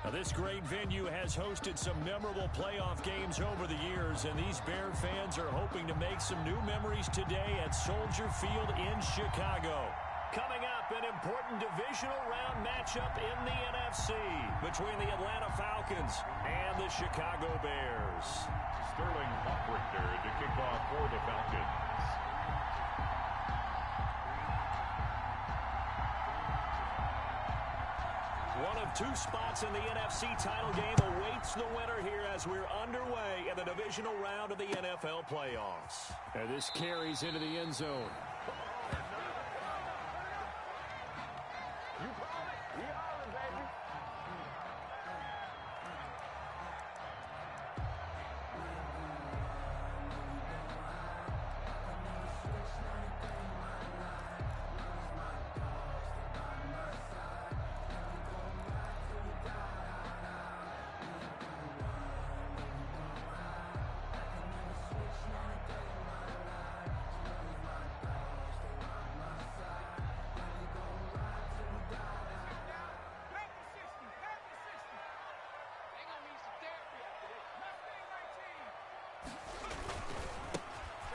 Now, this great venue has hosted some memorable playoff games over the years, and these Bear fans are hoping to make some new memories today at Soldier Field in Chicago. Coming up, an important divisional round matchup in the NFC between the Atlanta Falcons and the Chicago Bears. Sterling Hawkrichter to kick off for the Falcons. One of two spots in the NFC title game awaits the winner here as we're underway in the divisional round of the NFL playoffs. And this carries into the end zone.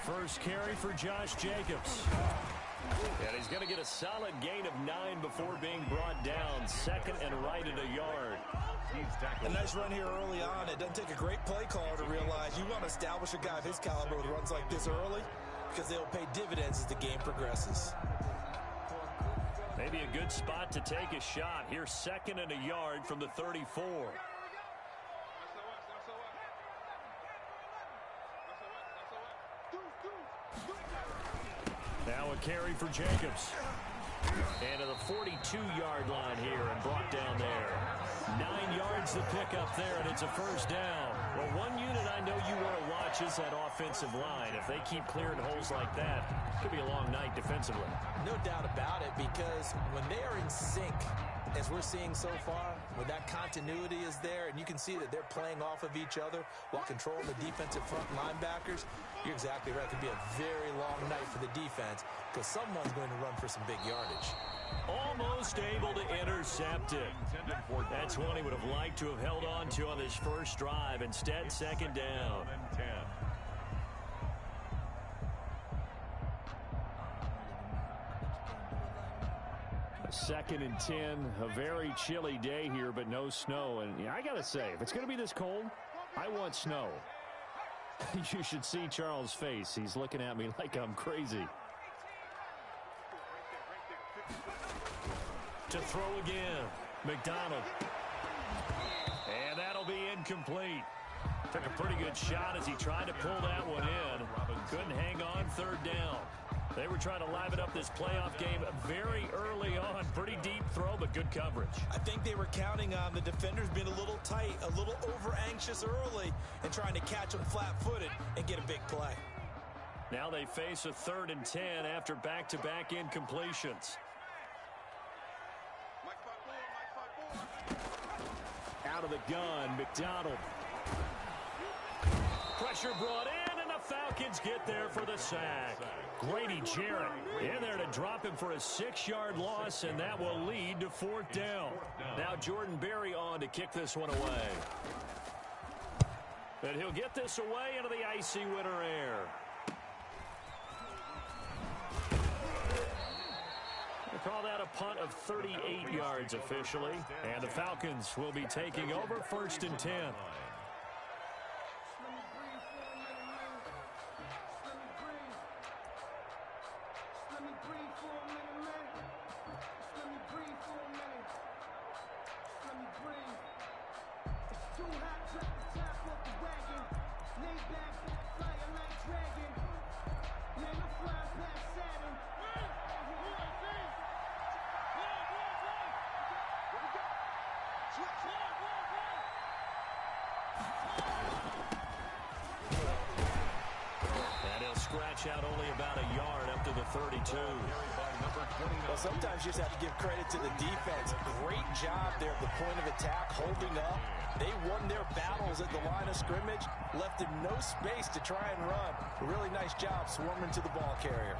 First carry for Josh Jacobs. And he's going to get a solid gain of 9 before being brought down. Second and right at a yard. A nice run here early on. It doesn't take a great play caller to realize you want to establish a guy of his caliber with runs like this early because they'll pay dividends as the game progresses. Maybe a good spot to take a shot. Here's second and a yard from the 34. Now a carry for Jacobs. And to the 42-yard line here and brought down there. 9 yards to pick up there, and it's a first down. Well, one unit I know you want to watch is that offensive line. If they keep clearing holes like that, it could be a long night defensively. No doubt about it, because when they are in sync, as we're seeing so far, when that continuity is there, and you can see that they're playing off of each other while controlling the defensive front linebackers, you're exactly right. It could be a very long night for the defense because someone's going to run for some big yardage. Almost able to intercept it. That's one he would have liked to have held on to on this first drive. Instead, second down. Second and 10, a very chilly day here, but no snow. And yeah, I got to say, if it's going to be this cold, I want snow. You should see Charles' face. He's looking at me like I'm crazy. To throw again, McDonald. And that'll be incomplete. Took a pretty good shot as he tried to pull that one in. Couldn't hang on third down. They were trying to liven up this playoff game very early on. Pretty deep throw, but good coverage. I think they were counting on the defenders being a little tight, a little over-anxious early, and trying to catch them flat-footed and get a big play. Now they face a 3rd and 10 after back-to-back incompletions. Out of the gun, McDonald. Pressure brought in, and the Falcons get there for the sack. Grady Jarrett in there to drop him for a 6-yard loss, and that will lead to 4th down. Now Jordan Berry on to kick this one away. And he'll get this away into the icy winter air. They call that a punt of 38 yards officially, and the Falcons will be taking over 1st and 10. Scratch out only about a yard up to the 32. Well, sometimes you just have to give credit to the defense. Great job there at the point of attack, holding up. They won their battles at the line of scrimmage, left them no space to try and run. A really nice job swarming to the ball carrier.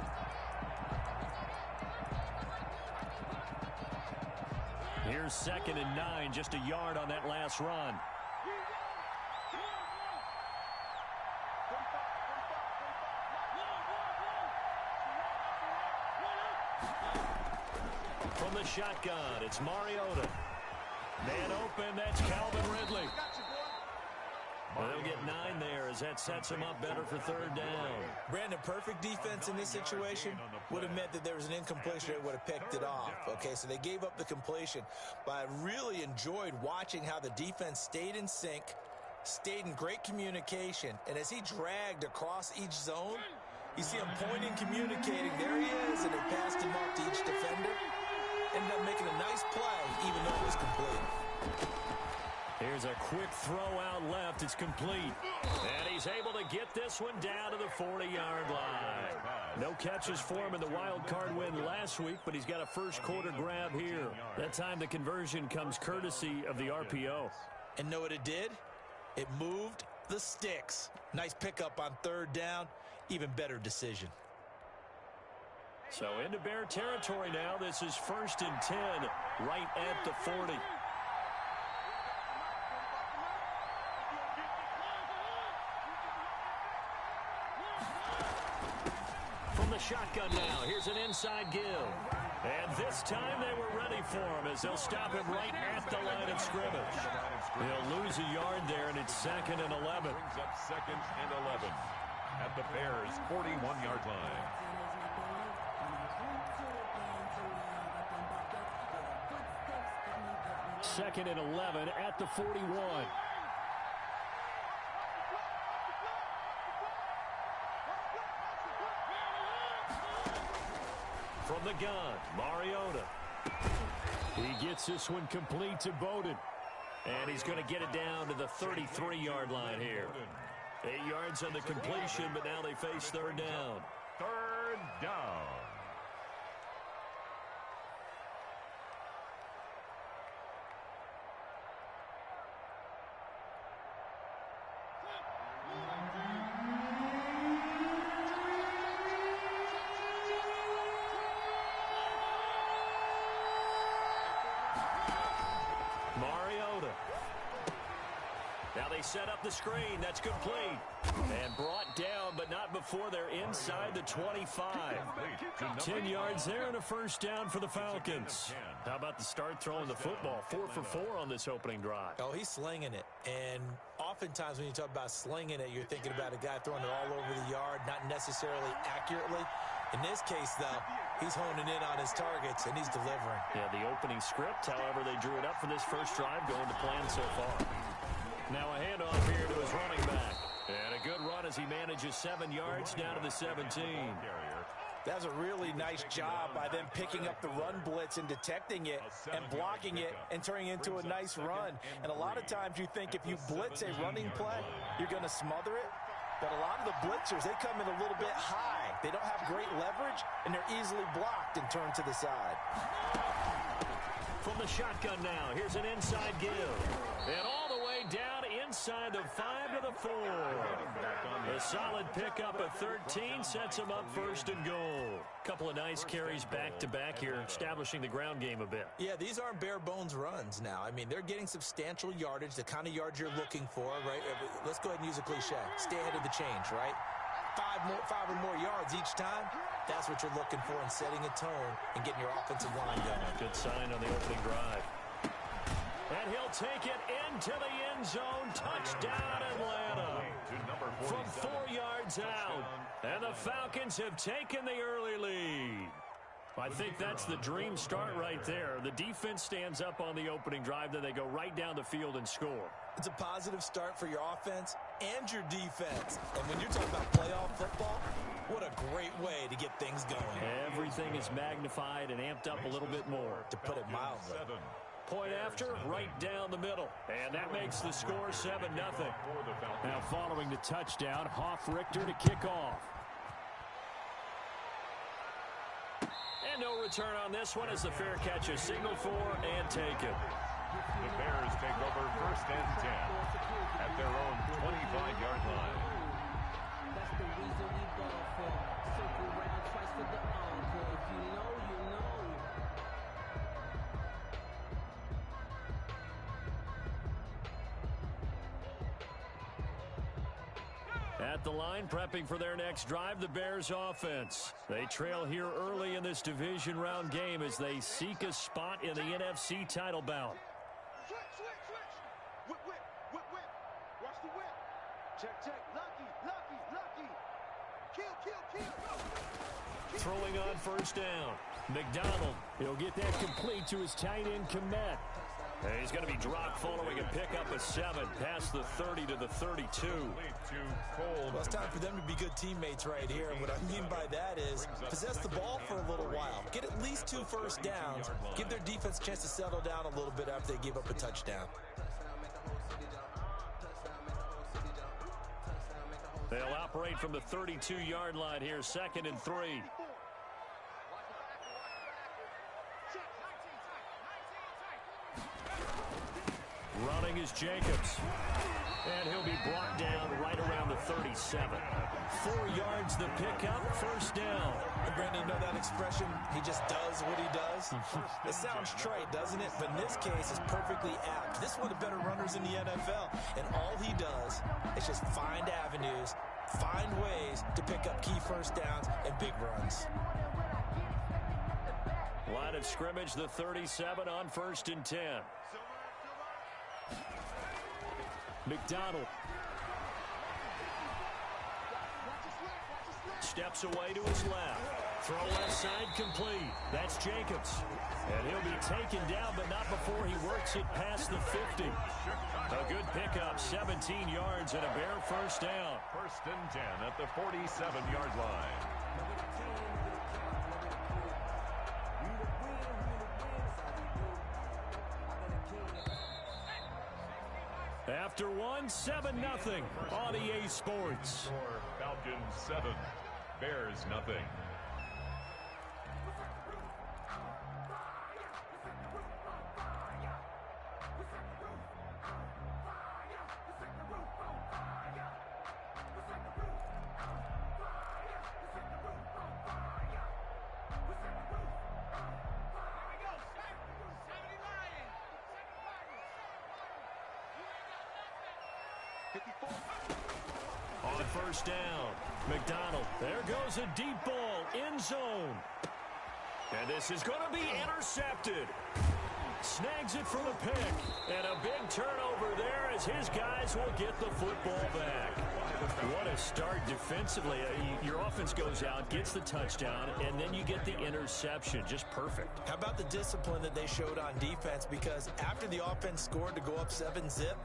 Bears 2nd and 9, just a yard on that last run. From the shotgun, it's Mariota. Man open, that's Calvin Ridley. Well, they'll get 9 there as that sets him up better for 3rd down. Brandon, perfect defense in this situation would have meant that there was an incompletion that would have picked it off. Okay, so they gave up the completion. But I really enjoyed watching how the defense stayed in sync, stayed in great communication. And as he dragged across each zone, you see him pointing, communicating. There he is, and they passed him off to each defender. Ended up making a nice play, even though it was complete. Here's a quick throw out left. It's complete. And he's able to get this one down to the 40-yard line. No catches for him in the wild card win last week, but he's got a first quarter grab here. That time the conversion comes courtesy of the RPO. And know what it did? It moved the sticks. Nice pickup on 3rd down. Even better decision. So into Bear territory now. This is 1st and 10 right at the 40. From the shotgun now, here's an inside give. And this time they were ready for him as they'll stop him right at the line of scrimmage. They'll lose a yard there, and it's 2nd and 11. Brings up 2nd and 11 at the Bears' 41-yard line. Second and 11 at the 41. From the gun, Mariota. He gets this one complete to Bowden. And he's going to get it down to the 33-yard line here. 8 yards on the completion, but now they face 3rd down. 3rd down. Set up the screen. That's complete. And brought down, but not before they're inside the 25. 10 yards there and a first down for the Falcons. How about the start throwing the football? 4 for 4 on this opening drive. Oh, he's slinging it. And oftentimes when you talk about slinging it, you're thinking about a guy throwing it all over the yard, not necessarily accurately. In this case, though, he's honing in on his targets, and he's delivering. Yeah, the opening script, however, they drew it up for this first drive, going to plan so far. Now a handoff here to his running back. And a good run as he manages 7 yards down to the 17. That's a really nice job by them picking up the run blitz and detecting it and blocking it and turning it into a nice run. And a lot of times you think if you blitz a running play, you're going to smother it. But a lot of the blitzers, they come in a little bit high. They don't have great leverage, and they're easily blocked and turned to the side. From the shotgun now, here's an inside give. And all the way down inside the 5 to the 4. A solid pickup of 13 sets him up 1st and goal. Couple of nice carries back-to-back here, establishing the ground game a bit. Yeah, these aren't bare-bones runs now. I mean, they're getting substantial yardage, the kind of yards you're looking for, right? Let's go ahead and use a cliche. Stay ahead of the change, right? 5 or more yards each time. That's what you're looking for in setting a tone and getting your offensive line going. Good sign on the opening drive. And he'll take it into the end zone. Touchdown, Atlanta. From 4 yards out. And the Falcons have taken the early lead. I think that's the dream start right there. The defense stands up on the opening drive, then they go right down the field and score. It's a positive start for your offense and your defense. And when you're talking about playoff football, what a great way to get things going. Everything is magnified and amped up a little bit more. To put it mildly. Point after, right down the middle. And that makes the score 7-0. Now following the touchdown, Hoff-Richter to kick off. And no return on this one as the fair catch is signaled for and taken. The Bears take over 1st and 10 at their own 25-yard line. That's the reason we ball for. Circle round twice for the encore. If you know, you know. At the line, prepping for their next drive, the Bears offense. They trail here early in this division round game as they seek a spot in the NFC title bout. Switch. Whip. Watch the whip. Check. Lucky. Kill. Throwing on first down. McDonald, he'll get that complete to his tight end, Komet. And he's going to be dropped following a pickup of 7 past the 30 to the 32. Well, it's time for them to be good teammates right here. And what I mean by that is possess the ball for a little while. Get at least 2 first downs. Give their defense a chance to settle down a little bit after they give up a touchdown. They'll operate from the 32-yard line here, 2nd and 3. Running is Jacobs. And he'll be brought down right around the 37. 4 yards the pickup, first down. And Brandon, you know that expression, he just does what he does? It sounds trite, doesn't it? But in this case, it's perfectly apt. This is one of the better runners in the NFL. And all he does is just find avenues, find ways to pick up key first downs and big runs. Line of scrimmage, the 37 on 1st and 10. McDonald steps away to his left. Throw left side complete. That's Jacobs. And he'll be taken down, but not before he works it past the 50. A good pickup, 17 yards and a Bear first down. 1st and 10 at the 47-yard line. After 1, 7-0 on EA Sports. Falcons 7, Bears nothing. On first down, McDonald. There goes a deep ball, end zone. And this is going to be intercepted. Snags it for the pick. And a big turnover there as his guys will get the football back. What a start defensively. Your offense goes out, gets the touchdown, and then you get the interception. Just perfect. How about the discipline that they showed on defense? Because after the offense scored to go up 7-zip,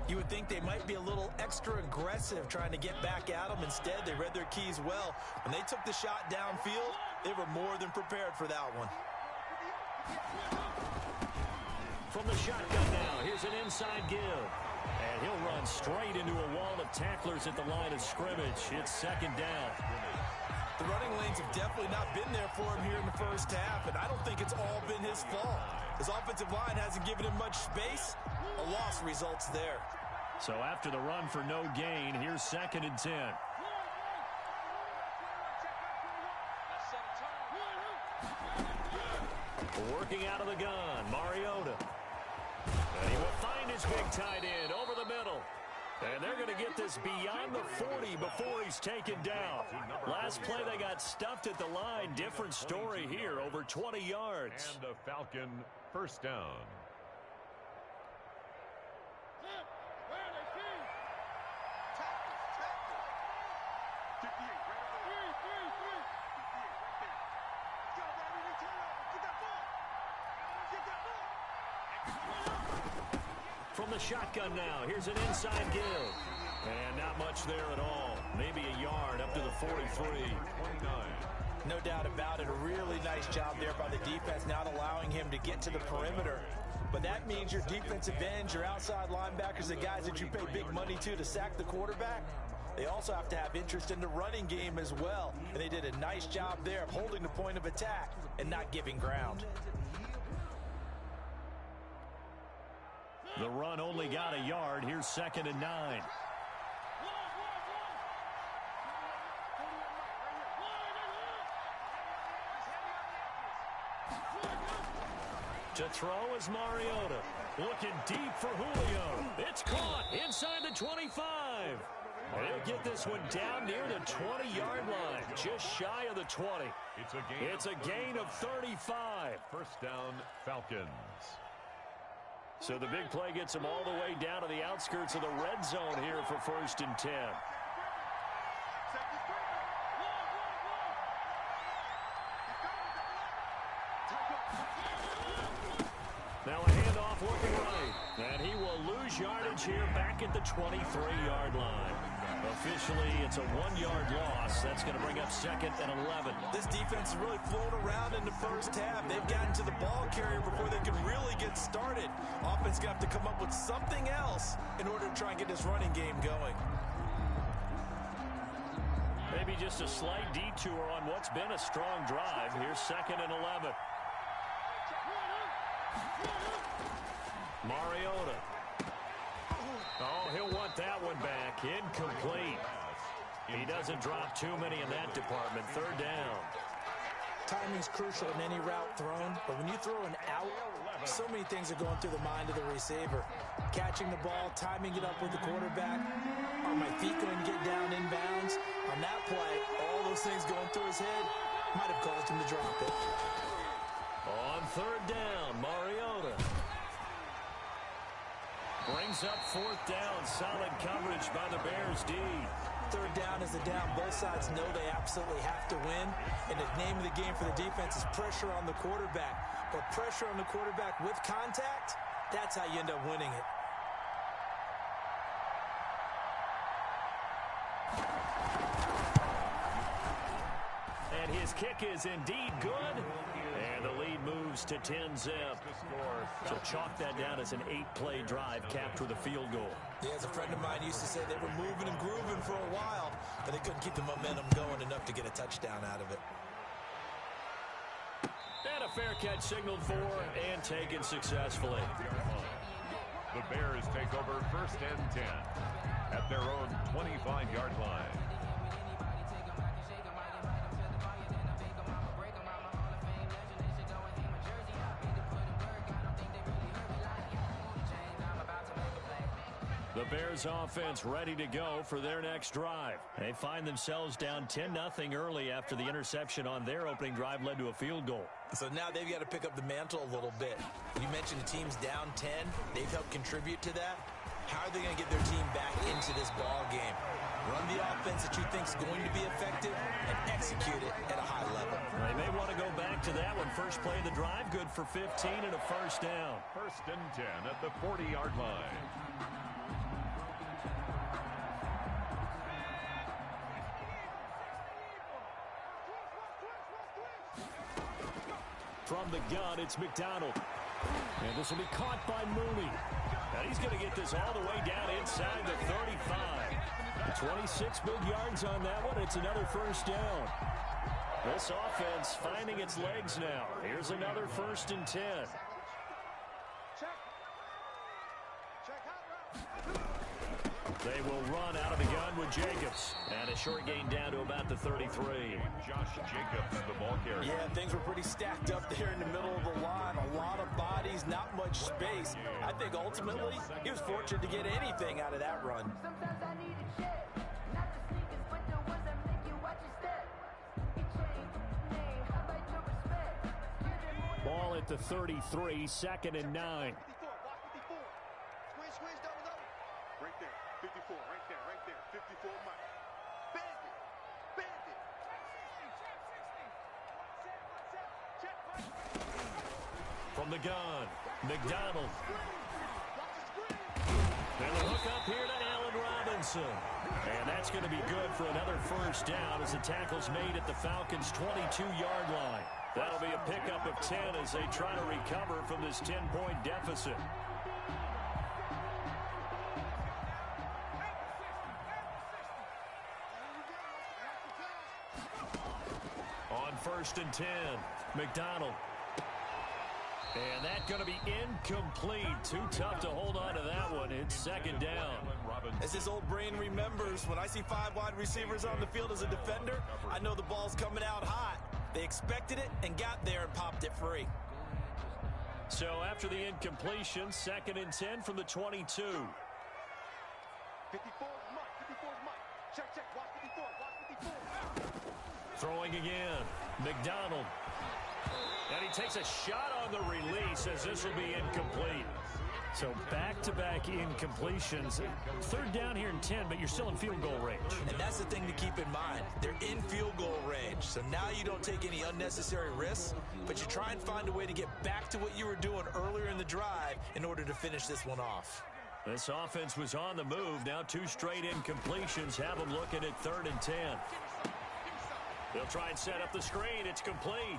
you would think they might be a little extra aggressive trying to get back at them. Instead, they read their keys well. When they took the shot downfield, they were more than prepared for that one. From the shotgun now, here's an inside give. And he'll run straight into a wall of tacklers at the line of scrimmage. It's 2nd down. The running lanes have definitely not been there for him here in the first half, and I don't think it's all been his fault. His offensive line hasn't given him much space. A loss results there. So after the run for no gain, here's 2nd and 10. Working out of the gun, Mariota. And he will find his big tight end over the middle. And they're going to get this beyond the 40 before he's taken down. Last play, they got stuffed at the line. Different story here, over 20 yards. And a Falcon first down. From the shotgun now, here's an inside give. And not much there at all. Maybe a yard up to the 43. 29. No doubt about it. A really nice job there by the defense, not allowing him to get to the perimeter. But that means your defensive ends, your outside linebackers, the guys that you pay big money to sack the quarterback, they also have to have interest in the running game as well. And they did a nice job there of holding the point of attack and not giving ground. The run only got a yard. Here's 2nd and 9. To throw is Mariota. Looking deep for Julio. It's caught inside the 25. And he'll get this one down near the 20-yard line, just shy of the 20. It's a gain of 35. First down, Falcons. So the big play gets them all the way down to the outskirts of the red zone here for 1st and 10. Now a handoff looking right. And he will lose yardage here back at the 23-yard line. Officially, it's a 1-yard loss. That's going to bring up 2nd and 11. This defense has really flown around in the first half. They've gotten to the ball carrier before they can really get started. Offense going to have to come up with something else in order to try and get this running game going. Maybe just a slight detour on what's been a strong drive. Here's 2nd and 11. Mariota. Oh, he'll want that one back. Incomplete. He doesn't drop too many in that department. 3rd down. Timing's crucial in any route thrown, but when you throw an out, so many things are going through the mind of the receiver. Catching the ball, timing it up with the quarterback. Are my feet going to get down inbounds? On that play, all those things going through his head might have caused him to drop it. On 3rd down, Mariota. Brings up 4th down. Solid coverage by the Bears D. 3rd down is the down. Both sides know they absolutely have to win. And the name of the game for the defense is pressure on the quarterback. But pressure on the quarterback with contact, that's how you end up winning it. And his kick is indeed good. And the lead moves to 10-zip. So chalk that down as an 8-play drive capped with a field goal. Yeah, as a friend of mine used to say, they were moving and grooving for a while, but they couldn't keep the momentum going enough to get a touchdown out of it. And a fair catch signaled for and taken successfully. The Bears take over 1st and 10 at their own 25-yard line. The Bears offense ready to go for their next drive. They find themselves down 10-0 early after the interception on their opening drive led to a field goal. So now they've got to pick up the mantle a little bit. You mentioned the team's down 10. They've helped contribute to that. How are they going to get their team back into this ball game? Run the offense that you think is going to be effective and execute it at a high level. They may want to go back to that one. First play of the drive, good for 15 and a 1st down. 1st and 10 at the 40-yard line. From the gun, it's McDonald. And this will be caught by Mooney. And he's going to get this all the way down inside the 35. 26 big yards on that one. It's another 1st down. This offense finding its legs now. Here's another 1st and 10. They will run out of the gun with Jacobs. And a short gain down to about the 33. Josh Jacobs, the ball carrier. Yeah, things were pretty stacked up there in the middle of the line. A lot of bodies, not much space. I think ultimately he was fortunate to get anything out of that run. Sometimes I need a check. Not the sneakers, but the ones that make you watch your step. You change the name, I like your respect. Ball at the 33, 2nd and 9. 54. Squeeze, double. Right there. 54, right there. 54, Mike. Bandit. From the gun, McDonald. And the hook up here to Allen Robinson. And that's going to be good for another 1st down as the tackle's made at the Falcons' 22-yard line. That'll be a pickup of 10 as they try to recover from this 10-point deficit. On 1st and 10, McDonald. And that's going to be incomplete. Too tough to hold on to that one. It's 2nd down. As his old brain remembers, when I see 5 wide receivers on the field as a defender, I know the ball's coming out hot. They expected it and got there and popped it free. So after the incompletion, 2nd and 10 from the 22. 54 is Mike. Check, check. Watch 54. Watch 54. Throwing again. McDonald. And he takes a shot on the release as this will be incomplete. So back-to-back incompletions. Third down here in 10, but you're still in field goal range. And that's the thing to keep in mind. They're in field goal range. So now you don't take any unnecessary risks, but you try and find a way to get back to what you were doing earlier in the drive in order to finish this one off. This offense was on the move. Now 2 straight incompletions have them looking at 3rd and 10. They'll try and set up the screen. It's complete.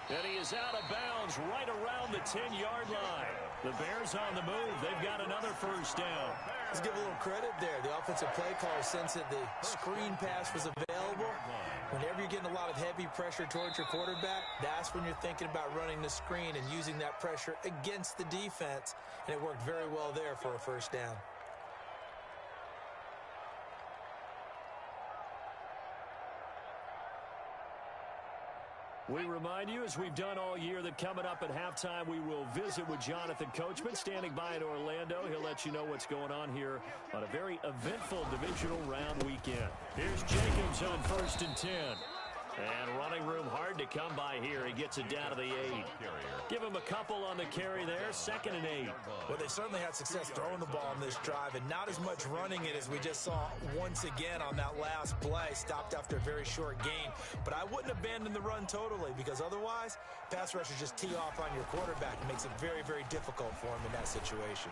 And he is out of bounds right around the 10-yard line. The Bears on the move. They've got another first down. Let's give a little credit there. The offensive play caller sensed that the screen pass was available. Whenever you're getting a lot of heavy pressure towards your quarterback, that's when you're thinking about running the screen and using that pressure against the defense. And it worked very well there for a first down. We remind you, as we've done all year, that coming up at halftime, we will visit with Jonathan Coachman, standing by in Orlando. He'll let you know what's going on here on a very eventful divisional round weekend. Here's Jacobs on 1st and 10. And running room hard to come by here. He gets it down to the 8. Give him a couple on the carry there. 2nd and 8. Well, they certainly had success throwing the ball on this drive, and not as much running it as we just saw once again on that last play. Stopped after a very short gain. But I wouldn't abandon the run totally, because otherwise, pass rushers just tee off on your quarterback. It makes it very, very difficult for him in that situation.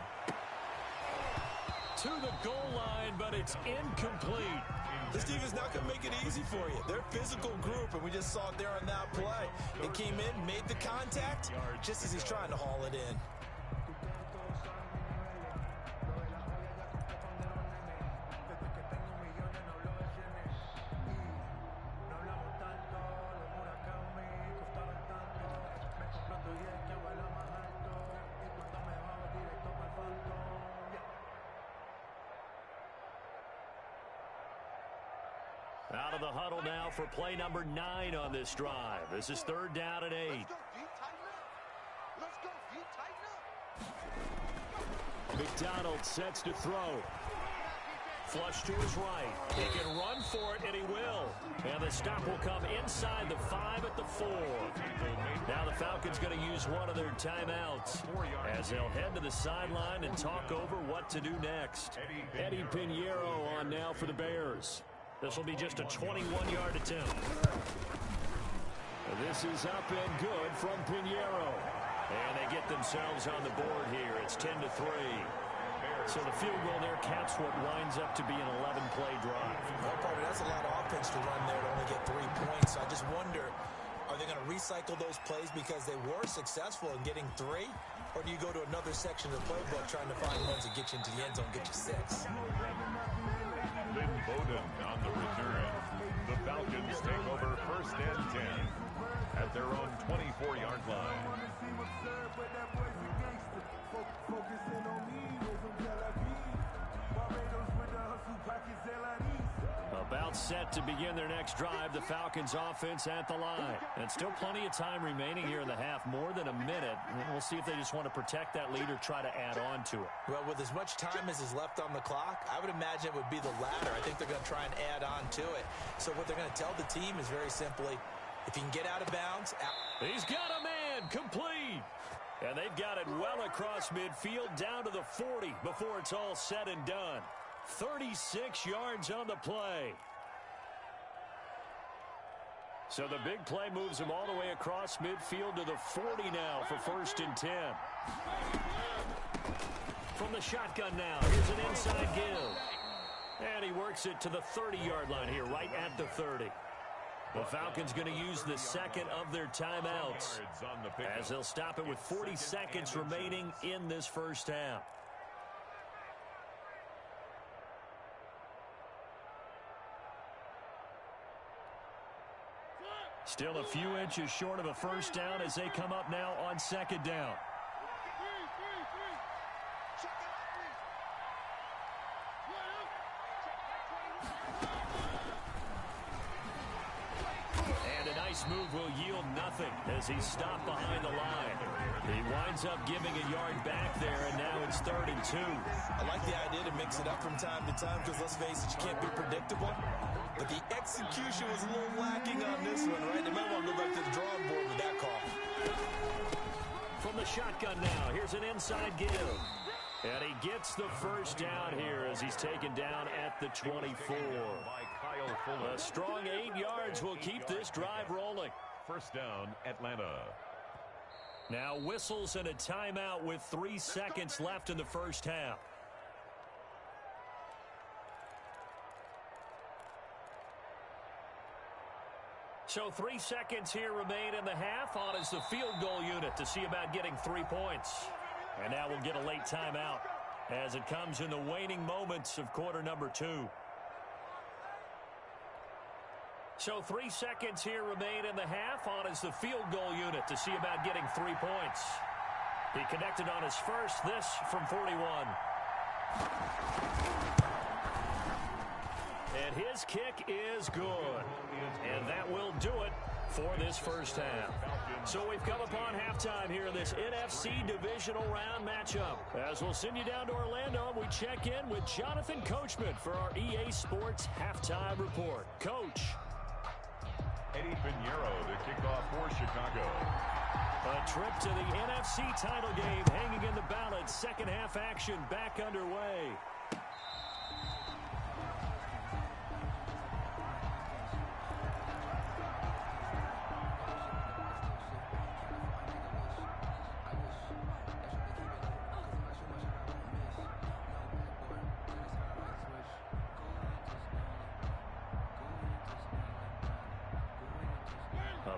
To the goal line, but it's incomplete. This team is not going to make it easy for you. They're a physical group, and we just saw it there on that play. It came in, made the contact, just as he's trying to haul it in. Out of the huddle now for play number 9 on this drive. This is 3rd down and 8. Let's go, D. Tighten up. Let's go, D. Tighten up. McDonald sets to throw. Flush to his right. He can run for it, and he will. And the stop will come inside the 5 at the 4. Now the Falcons going to use one of their timeouts as they'll head to the sideline and talk over what to do next. Eddie Pinheiro on now for the Bears. This will be just a 21-yard attempt. This is up and good from Pinheiro. And they get themselves on the board here. It's 10-3. So the field goal there caps what winds up to be an 11-play drive. Well, probably that's a lot of offense to run there to only get 3 points. So I just wonder, are they going to recycle those plays because they were successful in getting 3? Or do you go to another section of the playbook trying to find ones that get you into the end zone, get you 6? Lynn Bowden on the return. The Falcons take over 1st and 10 at their own 24-yard line. About set to begin their next drive, the Falcons offense at the line. And still plenty of time remaining here in the half, more than a minute. We'll see if they just want to protect that lead or try to add on to it. Well, with as much time as is left on the clock, I would imagine it would be the latter. I think they're going to try and add on to it. So what they're going to tell the team is very simply, if you can get out of bounds. He's got a man, complete. And they've got it well across midfield down to the 40 before it's all said and done. 36 yards on the play. So the big play moves him all the way across midfield to the 40 now for 1st and 10. From the shotgun now, here's an inside give. And he works it to the 30-yard line here, right at the 30. The Falcons going to use the 2nd of their timeouts as they'll stop it with 40 seconds remaining in this first half. Still a few inches short of a first down as they come up now on 2nd down. And a nice move will yield nothing as he's stopped behind the line. He winds up giving a yard back there, and now it's 3rd and 2. I like the idea to mix it up from time to time because, let's face it, you can't be predictable. But the execution was a little lacking on this one, right? They might want to go back to the drawing board with that call. From the shotgun now, here's an inside give. And he gets the first down here as he's taken down at the 24. A strong 8 yards will keep this drive rolling. First down, Atlanta. Now whistles and a timeout with 3 seconds left in the first half. So 3 seconds here remain in the half. On is the field goal unit to see about getting 3 points. And now we'll get a late timeout as it comes in the waning moments of quarter number 2. So 3 seconds here remain in the half. On is the field goal unit to see about getting 3 points. He connected on his first, this from 41. And his kick is good. And that will do it for this first half. So we've come upon halftime here in this NFC Divisional Round matchup. As we'll send you down to Orlando, we check in with Jonathan Coachman for our EA Sports Halftime Report. Coach. Eddie Pinheiro to kick off for Chicago. A trip to the NFC title game hanging in the balance. Second half action back underway.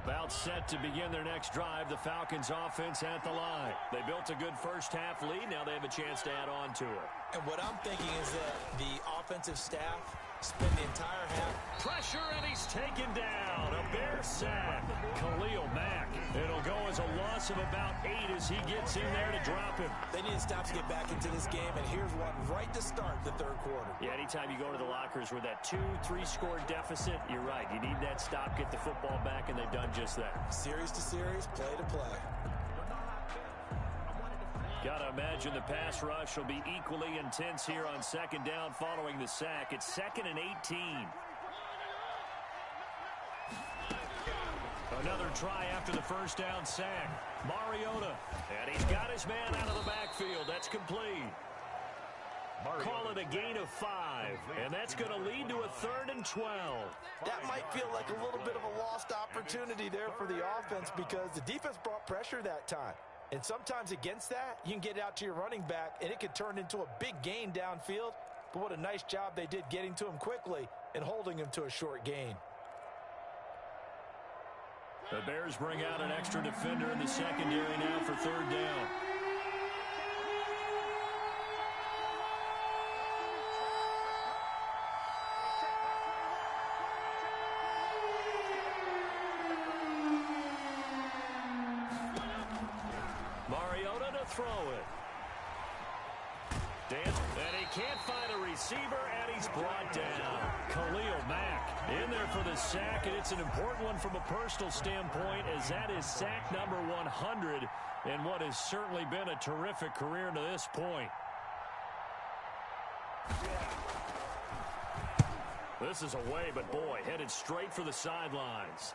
About set to begin their next drive. The Falcons offense at the line. They built a good first half lead. Now they have a chance to add on to it. And what I'm thinking is that the offensive staff spend the entire half. Pressure, and he's taken down. A Bear sack. Khalil Mack. It'll go as a loss of about 8 as he gets in there to drop him. They need to stop to get back into this game, and here's one right to start the third quarter. Yeah, anytime you go to the lockers with that 2-3 score deficit, you're right. You need that stop, get the football back, and they've done just that. Series to series, play to play. Gotta imagine the pass rush will be equally intense here on second down following the sack. It's 2nd and 18. Another try after the first down sack. Mariota. And he's got his man out of the backfield. That's complete. Call it a gain of 5. And that's going to lead to a 3rd and 12. That might feel like a little bit of a lost opportunity there for the offense because the defense brought pressure that time. And sometimes against that, you can get out to your running back, and it could turn into a big gain downfield. But what a nice job they did getting to him quickly and holding him to a short gain. The Bears bring out an extra defender in the secondary now for 3rd down. Mariota to throw it. Dance, and he can't find a receiver, and he's brought down. Khalil Mack in there for the sack, and it's an important one from a personal standpoint as that is sack number 100 in what has certainly been a terrific career to this point. This is away, but boy, headed straight for the sidelines.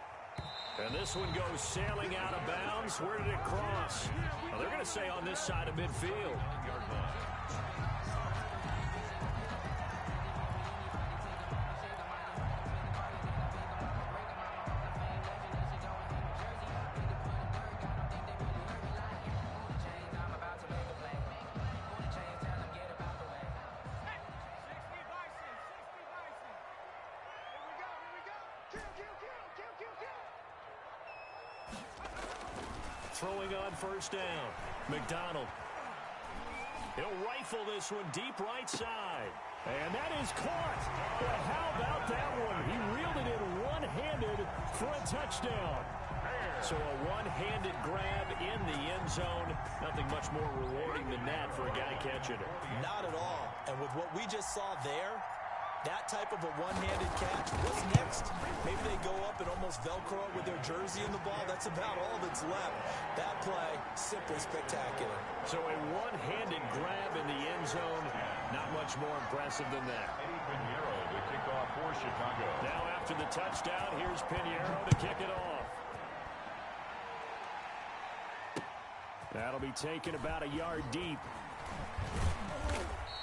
And this one goes sailing out of bounds. Where did it cross? Well, they're going to say on this side of midfield. Throwing on first down. McDonald. He'll rifle this one deep right side. And that is caught. But how about that one? He reeled it in one-handed for a touchdown. So a one-handed grab in the end zone. Nothing much more rewarding than that for a guy catching it. Not at all. And with what we just saw there, That type of a one-handed catch. What's next? Maybe they go up and almost Velcro with their jersey in the ball. That's about all that's left. That play, simply spectacular. So a one-handed grab in the end zone, not much more impressive than that. Pinheiro to kick off for Chicago. Now after the touchdown, here's Pinheiro to kick it off. That'll be taken about a yard deep.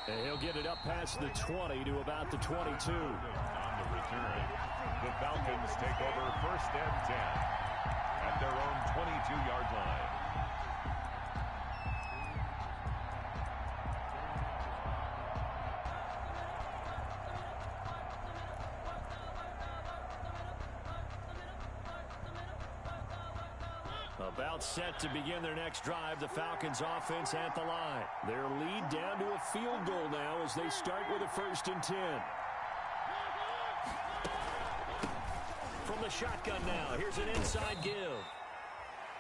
And he'll get it up past the 20 to about the 22. On the return, the Falcons take over 1st and 10 at their own 22-yard line. About set to begin their next drive, the Falcons offense at the line. Their lead down to a field goal now as they start with a 1st and 10. From the shotgun now, here's an inside give.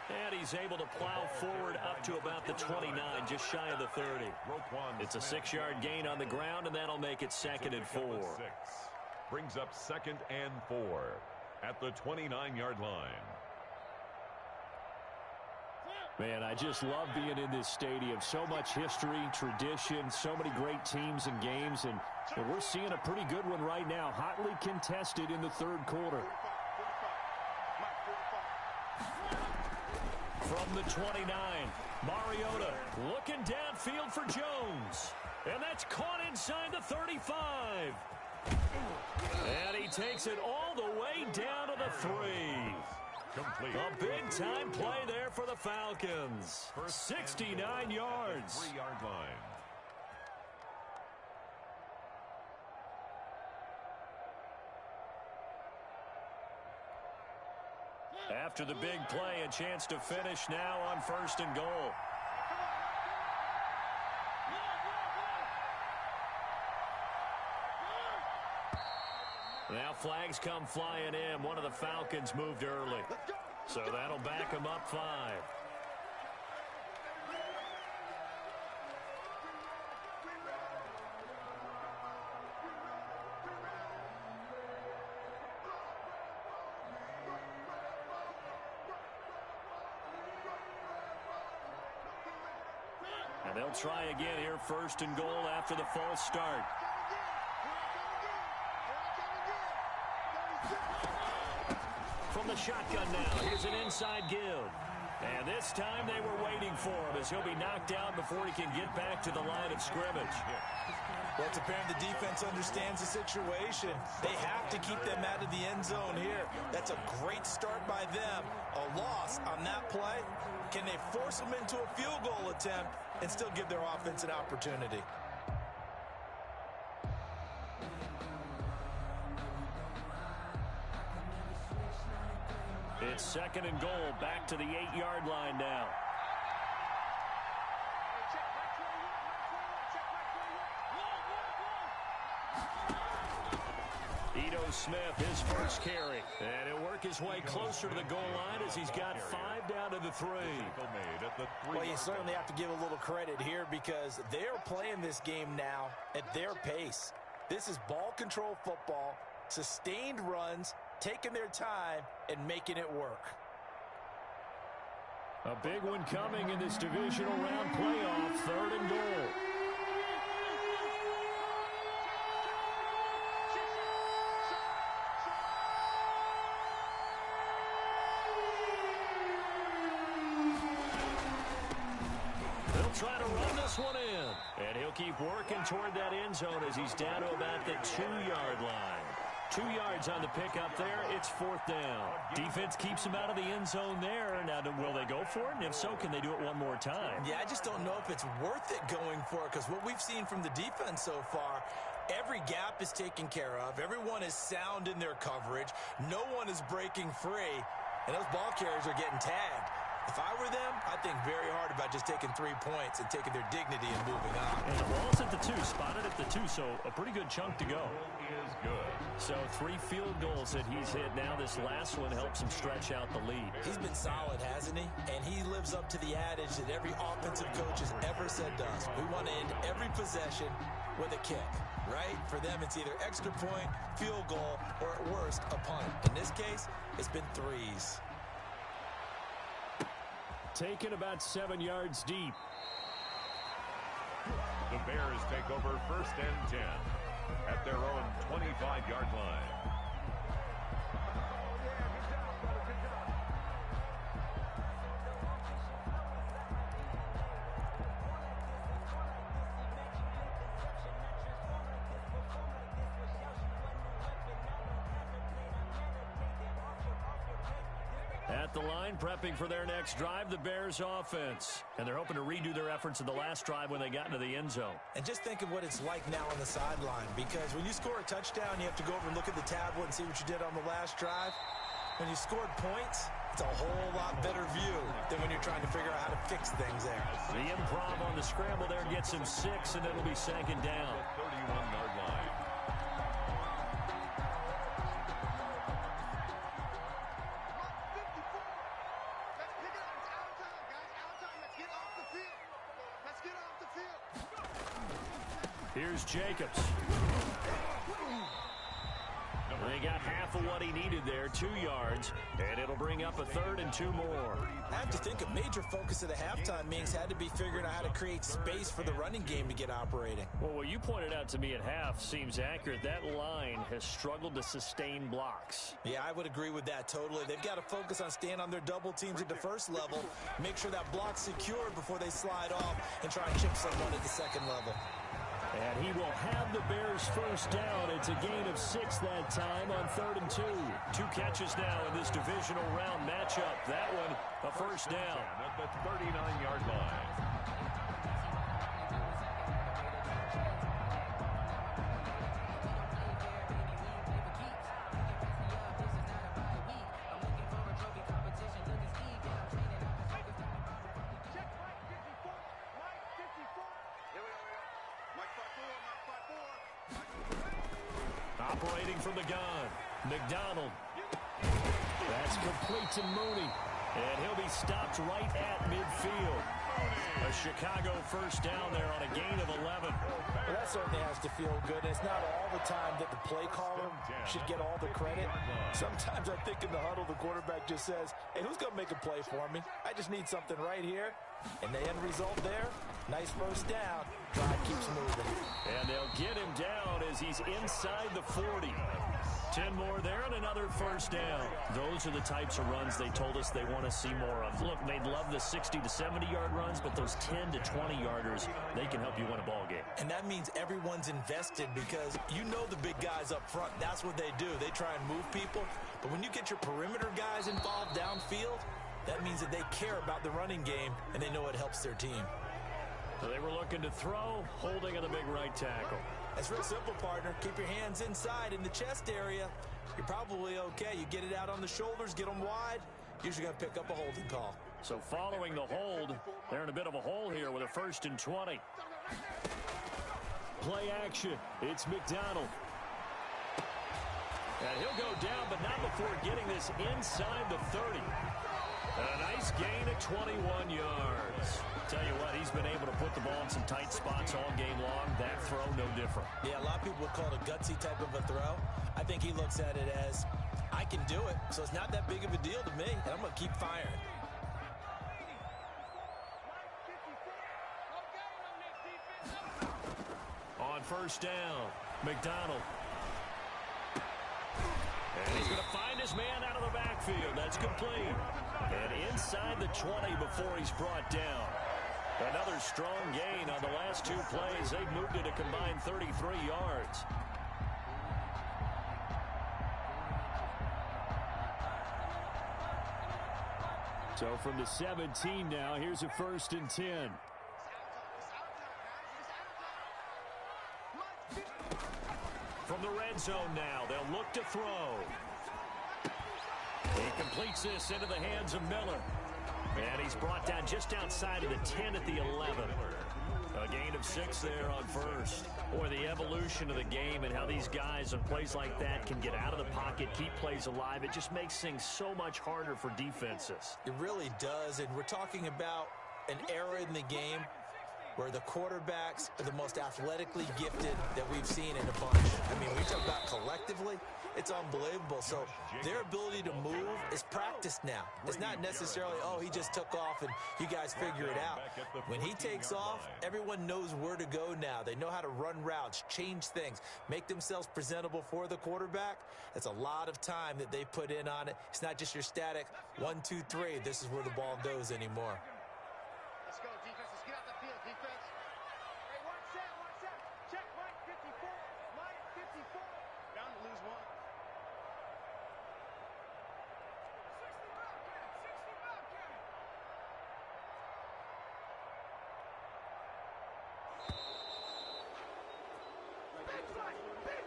And he's able to plow forward up to about the 29, just shy of the 30. It's a 6-yard gain on the ground, and that'll make it 2nd and 4. Brings up 2nd and 4 at the 29-yard line. Man, I just love being in this stadium. So much history, tradition, so many great teams and games, and we're seeing a pretty good one right now. Hotly contested in the 3rd quarter. From the 29, Mariota looking downfield for Jones. And that's caught inside the 35. And he takes it all the way down to the 3. Complete. A big-time play there for the Falcons. 69 yards. 3-yard line. After the big play, a chance to finish now on 1st and goal. Now flags come flying in. One of the Falcons moved early. So that'll back them up 5. And they'll try again here, 1st and goal after the false start. From the shotgun now, here's an inside give. And this time they were waiting for him as he'll be knocked down before he can get back to the line of scrimmage. Well, it's apparent the defense understands the situation. They have to keep them out of the end zone here. That's a great start by them. A loss on that play. Can they force them into a field goal attempt and still give their offense an opportunity? It's 2nd and goal, back to the 8-yard line now. Ito Smith, his first carry. And he'll work his way closer to the goal line as he's got 5 down to the 3. Well, you certainly have to give a little credit here because they're playing this game now at their pace. This is ball control football, sustained runs, taking their time and making it work. A big one coming in this divisional round playoff, 3rd and goal. They'll try to run this one in. And he'll keep working toward that end zone as he's down to about the 2-yard line. 2 yards on the pickup there. It's 4th down. Defense keeps him out of the end zone there. Now, will they go for it? And if so, can they do it one more time? Yeah, I just don't know if it's worth it going for it because what we've seen from the defense so far, every gap is taken care of. Everyone is sound in their coverage. No one is breaking free. And those ball carriers are getting tagged. If I were them, I'd think very hard about just taking 3 points and taking their dignity and moving on. And the ball's at the 2, spotted at the 2, so a pretty good chunk to go. Is good. So 3 field goals that he's hit. Now this last one helps him stretch out the lead. He's been solid, hasn't he? And he lives up to the adage that every offensive coach has ever said to us. We want to end every possession with a kick, right? For them, it's either extra point, field goal, or at worst, a punt. In this case, it's been threes. Taken about 7 yards deep. The Bears take over 1st and 10 at their own 25-yard line. At the line, prepping for their next drive, the Bears offense. And they're hoping to redo their efforts in the last drive when they got into the end zone. And just think of what it's like now on the sideline, because when you score a touchdown, you have to go over and look at the tablet and see what you did on the last drive. When you scored points, it's a whole lot better view than when you're trying to figure out how to fix things there. The improv on the scramble there gets him 6, and it'll be 2nd down. 31-yard line. Here's Jacobs. They got half of what he needed there, 2 yards, and it'll bring up a 3rd and 2 more. I have to think a major focus of the halftime meetings had to be figuring out how to create space for the running game to get operating. Well, what you pointed out to me at half seems accurate. That line has struggled to sustain blocks. Yeah, I would agree with that totally. They've got to focus on staying on their double teams at the first level, make sure that block's secured before they slide off, and try and chip someone at the second level. And he will have the Bears 1st down. It's a gain of 6 that time on 3rd and 2. 2 catches now in this divisional round matchup. That one, a 1st down. At the 39-yard line. Operating from the gun, McDonald. That's complete to Mooney. And he'll be stopped right at midfield. A Chicago 1st down there on a gain of 11. Well, that certainly has to feel good. It's not all the time that the play caller should get all the credit. Sometimes I think in the huddle, the quarterback just says, hey, who's going to make a play for me? I just need something right here. And the end result there, nice 1st down. Drive keeps moving. And they'll get him down as he's inside the 40. 10 more there and another 1st down. Those are the types of runs they told us they want to see more of. Look, they'd love the 60 to 70-yard runs, but those 10 to 20-yarders, they can help you win a ball game. And that means everyone's invested because you know the big guys up front, that's what they do. They try and move people. But when you get your perimeter guys involved downfield, that means that they care about the running game and they know it helps their team. So they were looking to throw, holding on the big right tackle. That's real simple, partner. Keep your hands inside in the chest area. You're probably okay. You get it out on the shoulders, get them wide. Usually going to pick up a holding call. So following the hold, they're in a bit of a hole here with a 1st and 20. Play action. It's McDonald. And he'll go down, but not before getting this inside the 30. And a nice gain of 21 yards. Tell you what, he's been able to put the ball in some tight spots all game long. That throw, no different. Yeah, a lot of people would call it a gutsy type of a throw. I think he looks at it as, I can do it, so it's not that big of a deal to me, and I'm going to keep firing. On 1st down, McDonald. And he's going to find his man out of the backfield. That's complete. And inside the 20 before he's brought down. Another strong gain on the last 2 plays. They've moved it a combined 33 yards. So from the 17 now, here's a 1st and 10. From the red zone now, they'll look to throw. He completes this into the hands of Miller. And he's brought down just outside of the 10 at the 11. A gain of 6 there on 1st. Boy, the evolution of the game and how these guys on plays like that can get out of the pocket, keep plays alive, it just makes things so much harder for defenses. It really does, and we're talking about an era in the game where the quarterbacks are the most athletically gifted that we've seen in a bunch. I mean, we talk about collectively, it's unbelievable. So their ability to move is practiced now. It's not necessarily, oh, he just took off and you guys figure it out. When he takes off, everyone knows where to go now. They know how to run routes, change things, make themselves presentable for the quarterback. That's a lot of time that they put in on it. It's not just your static 1, 2, 3. This is where the ball goes anymore. Let's go, defense. Let's get out the field, defense. Hey, one set. Check, Mike 54. Mike 54. Bound to lose one. 60 Wildcat.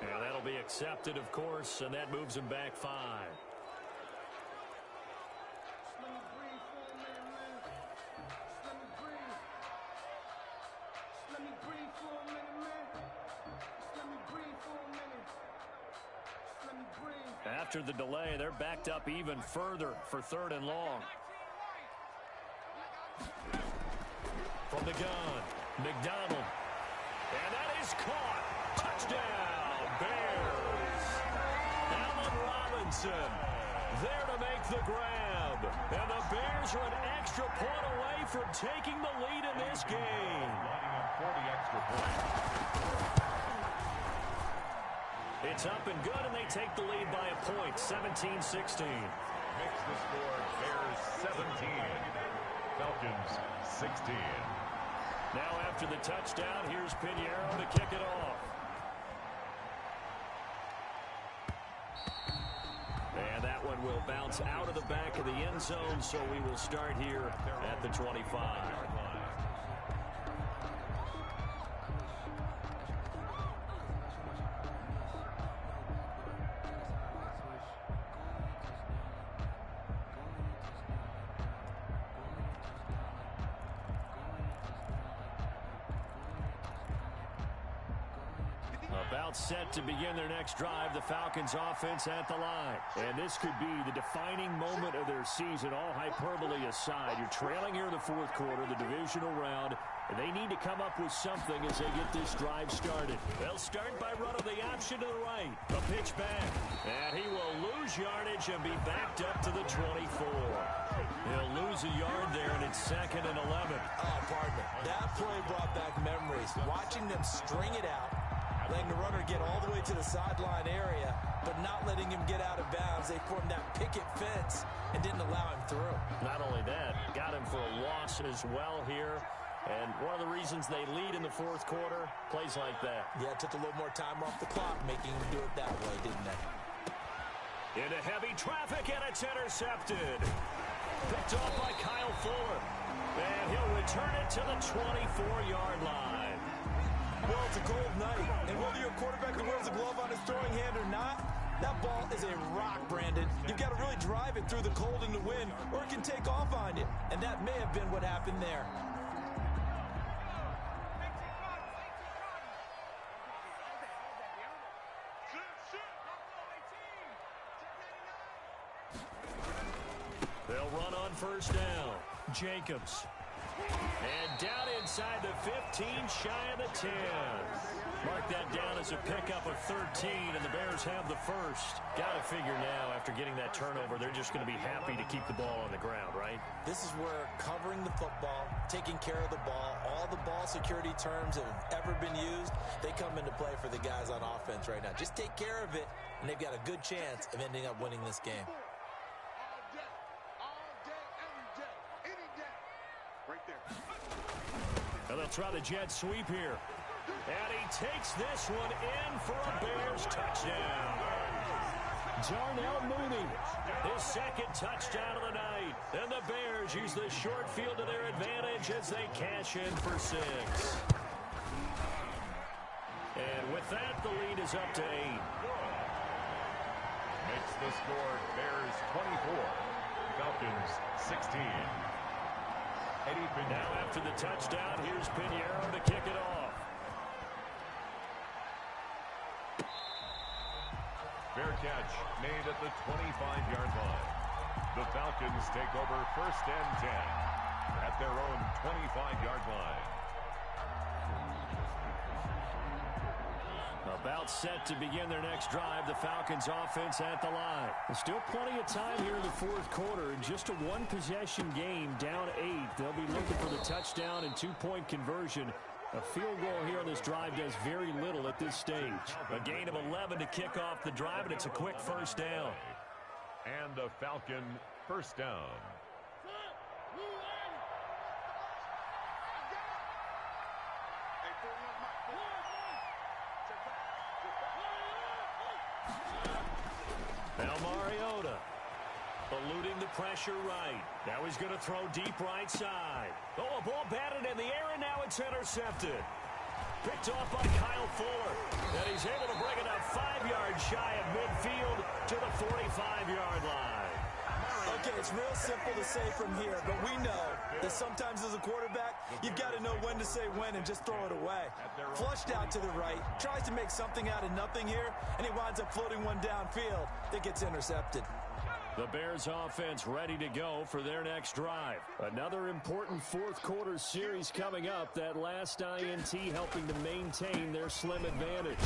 And that'll be accepted, of course, and that moves him back 5. After the delay, they're backed up even further for 3rd and long. From the gun, McDonald. And that is caught. Touchdown, Bears. Allen Robinson there to make the grab. And the Bears are an extra point away from taking the lead in this game. Lining up for the extra point. It's up and good, and they take the lead by a point, 17-16. Makes the score Bears 17, Falcons 16. Now after the touchdown, here's Pinheiro to kick it off. And that one will bounce out of the back of the end zone, so we will start here at the 25. About set to begin their next drive, the Falcons offense at the line. And this could be the defining moment of their season, all hyperbole aside. You're trailing here in the 4th quarter, the divisional round, and they need to come up with something as they get this drive started. They'll start by running the option to the right. A pitch back, and he will lose yardage and be backed up to the 24. He'll lose a yard there, and it's 2nd and 11. Oh, pardon me. That play brought back memories. Watching them string it out, letting the runner get all the way to the sideline area, but not letting him get out of bounds. They formed that picket fence and didn't allow him through. Not only that, got him for a loss as well here. And one of the reasons they lead in the 4th quarter, plays like that. Yeah, it took a little more time off the clock, making him do it that way, didn't they? Into heavy traffic, and it's intercepted. Picked off by Kyle Fuller. And he'll return it to the 24-yard line. Well, it's a cold night, and whether you're a quarterback that wears a glove on his throwing hand or not, that ball is a rock, Brandon. You've got to really drive it through the cold and the wind, or it can take off on you. And that may have been what happened there. They'll run on 1st down. Jacobs. And down inside the 15, shy of the 10. Mark that down as a pickup of 13, and the Bears have the first. Got to figure now, after getting that turnover, they're just going to be happy to keep the ball on the ground, right? This is where covering the football, taking care of the ball, all the ball security terms that have ever been used, they come into play for the guys on offense right now. Just take care of it, and they've got a good chance of ending up winning this game. Right there. And they'll try the jet sweep here. And he takes this one in for a Bears touchdown. Darnell Mooney, his 2nd touchdown of the night. And the Bears use the short field to their advantage as they cash in for 6. And with that, the lead is up to 8. Makes the score Bears 24, Falcons 16. Now after the touchdown, here's Pinheiro to kick it off. Fair catch made at the 25-yard line. The Falcons take over 1st and 10 at their own 25-yard line. About set to begin their next drive, the Falcons offense at the line. There's still plenty of time here in the fourth quarter. Just a one-possession game, down 8. They'll be looking for the touchdown and two-point conversion. A field goal here on this drive does very little at this stage. A gain of 11 to kick off the drive, and it's a quick first down. And a Falcon first down. Now Mariota eluding the pressure right. Now he's going to throw deep right side. Oh, a ball batted in the air, and now it's intercepted. Picked off by Kyle Fuller. And he's able to bring it up 5 yards shy of midfield to the 45-yard line. Okay, it's real simple to say from here, but we know that sometimes as a quarterback, you've got to know when to say when and just throw it away. Flushed out to the right, tries to make something out of nothing here, and he winds up floating one downfield that gets intercepted. The Bears offense ready to go for their next drive. Another important fourth quarter series coming up. That last INT helping to maintain their slim advantage.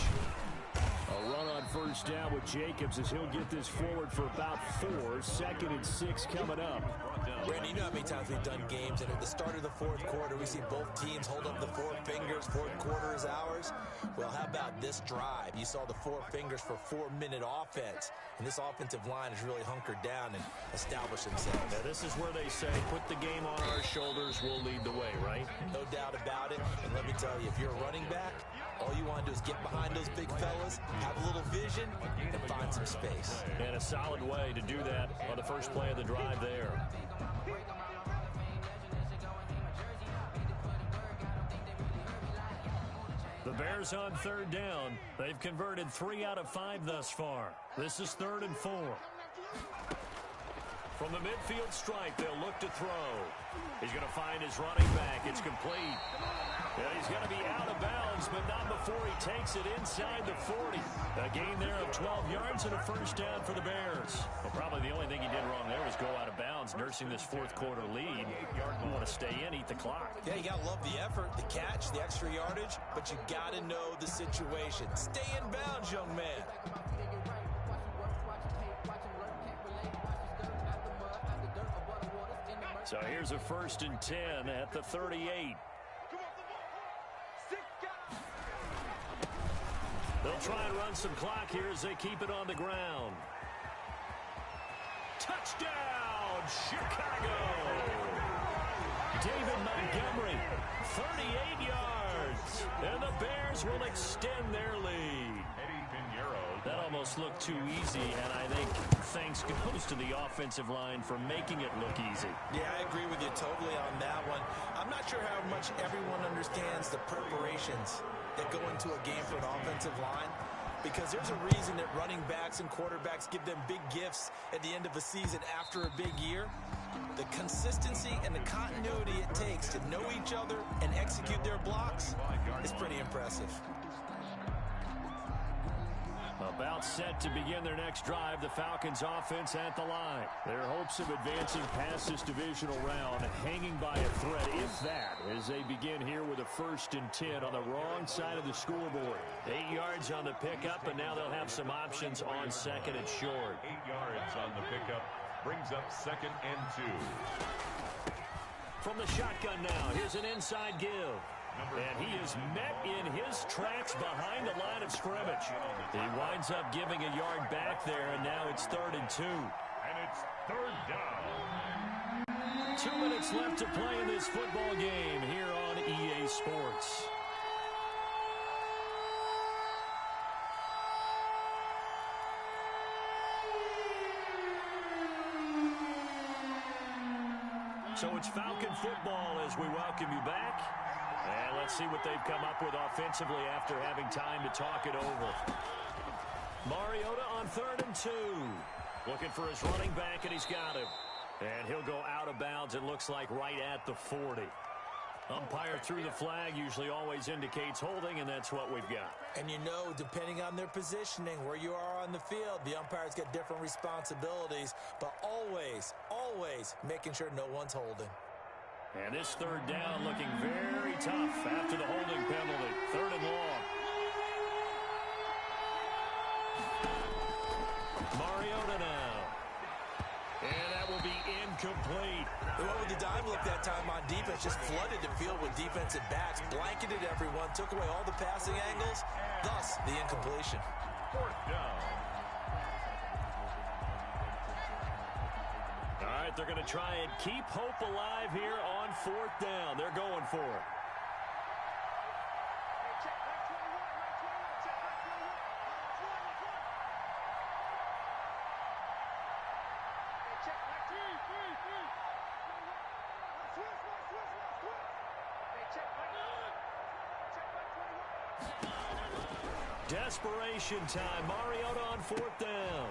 A run on first down with Jacobs as he'll get this forward for about 4. 2nd and 6 coming up. Brandon, you know how many times we've done games, and at the start of the fourth quarter, we see both teams hold up the 4 fingers. Fourth quarter is ours. Well, how about this drive? You saw the 4 fingers for 4-minute offense, and this offensive line has really hunkered down and established themselves. Now, this is where they say, put the game on our shoulders, we'll lead the way, right? No doubt about it, and let me tell you, if you're a running back, all you want to do is get behind those big fellas, have a little vision, and find some space. And a solid way to do that on the first play of the drive there. The Bears on 3rd down. They've converted 3 out of 5 thus far. This is 3rd and 4. From the midfield stripe, they'll look to throw. He's going to find his running back. It's complete. And he's going to be out of bounds, but not before he takes it inside the 40. A gain there of 12 yards and a first down for the Bears. Well, probably the only thing he did wrong there was go out of bounds, nursing this fourth quarter lead. You want to stay in, eat the clock. Yeah, you got to love the effort, the catch, the extra yardage, but you got to know the situation. Stay in bounds, young man. So here's a 1st and 10 at the 38. They'll try and run some clock here as they keep it on the ground. Touchdown, Chicago! David Montgomery, 38 yards. And the Bears will extend their lead. That almost looked too easy, and I think thanks goes to the offensive line for making it look easy. Yeah, I agree with you totally on that one. I'm not sure how much everyone understands the preparations that go into a game for an offensive line, because there's a reason that running backs and quarterbacks give them big gifts at the end of a season after a big year. The consistency and the continuity it takes to know each other and execute their blocks is pretty impressive. About set to begin their next drive, the Falcons offense at the line. Their hopes of advancing past this divisional round hanging by a thread, if that, as they begin here with a 1st and 10 on the wrong side of the scoreboard. 8 yards on the pickup, and now they'll have some options on 2nd and short. 8 yards on the pickup brings up 2nd and 2. From the shotgun now, here's an inside give. And he is met in his tracks behind the line of scrimmage. He winds up giving a yard back there, and now it's 3rd and 2. And it's 3rd down. 2 minutes left to play in this football game here on EA Sports. So it's Falcon football as we welcome you back. And let's see what they've come up with offensively after having time to talk it over. Mariota on 3rd and 2. Looking for his running back, and he's got him. And he'll go out of bounds, it looks like, right at the 40. Umpire threw the flag, usually always indicates holding, and that's what we've got. And you know, depending on their positioning, where you are on the field, the umpires get different responsibilities, but always, always making sure no one's holding. And this 3rd down looking very tough after the holding penalty. 3rd and long. Mariota now. And that will be incomplete. They went with the dime look that time on defense, just flooded the field with defensive backs, blanketed everyone, took away all the passing angles, thus the incompletion. Fourth down. All right, they're going to try and keep hope alive here on fourth down. They're going for it. Desperation time. Mariota on fourth down.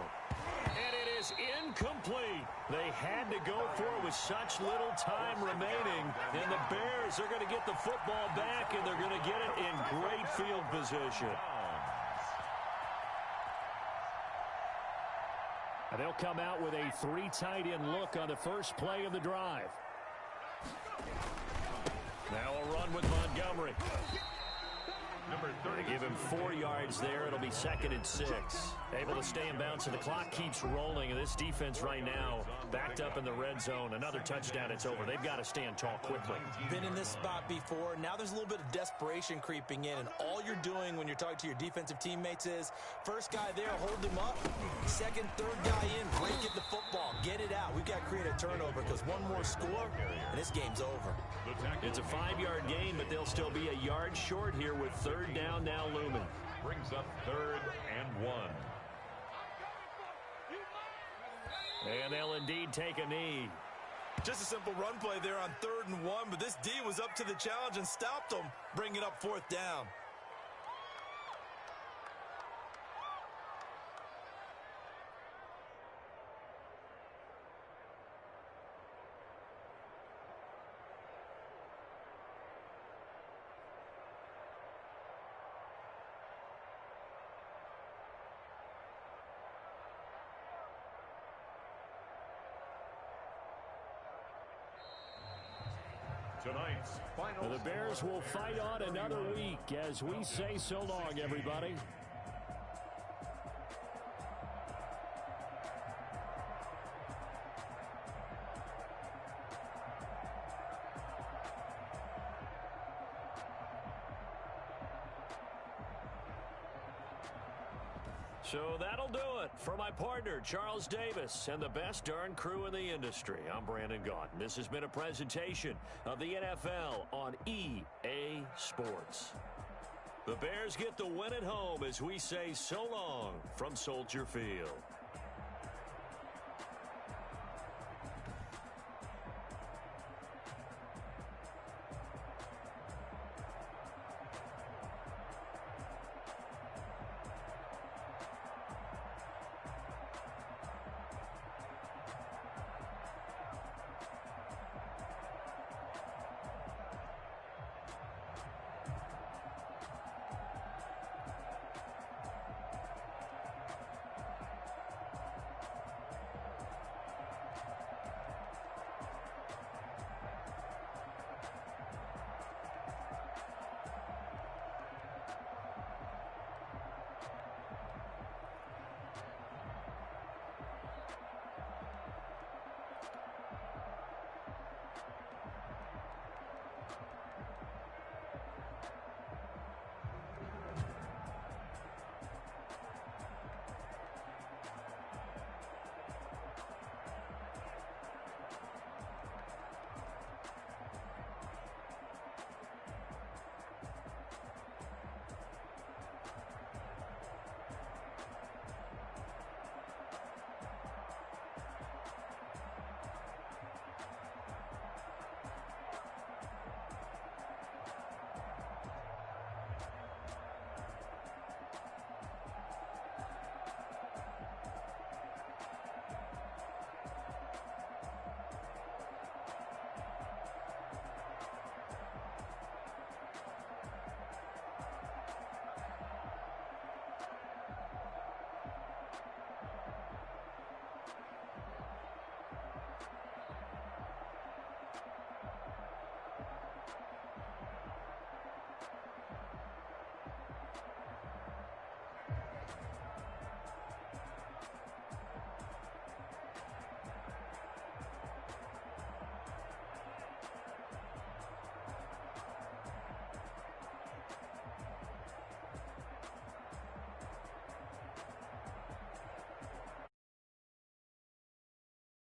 And it is incomplete. They had to go for it with such little time remaining. And the Bears are going to get the football back, and they're going to get it in great field position. And they'll come out with a 3 tight end look on the first play of the drive. Now a run with Montgomery. They give him 4 yards there. It'll be 2nd and 6. Able to stay in bounds, and the clock keeps rolling. And this defense right now backed up in the red zone. Another touchdown, it's over. They've got to stand tall quickly. Been in this spot before. Now there's a little bit of desperation creeping in. And all you're doing when you're talking to your defensive teammates is, first guy there, hold him up. Second, third guy in, break it the football. Get it out. We've got to create a turnover because one more score, and this game's over. It's a 5-yard gain, but they'll still be a yard short here with third down now looming. Brings up 3rd and 1. And they'll indeed take a knee. Just a simple run play there on 3rd and 1, but this D was up to the challenge and stopped them, bringing up 4th down. Tonight's final. The Bears will fight on another week as we say so long, everybody. So that'll do it for my partner, Charles Davis, and the best darn crew in the industry. I'm Brandon Gaudin. This has been a presentation of the NFL on EA Sports. The Bears get the win at home as we say so long from Soldier Field.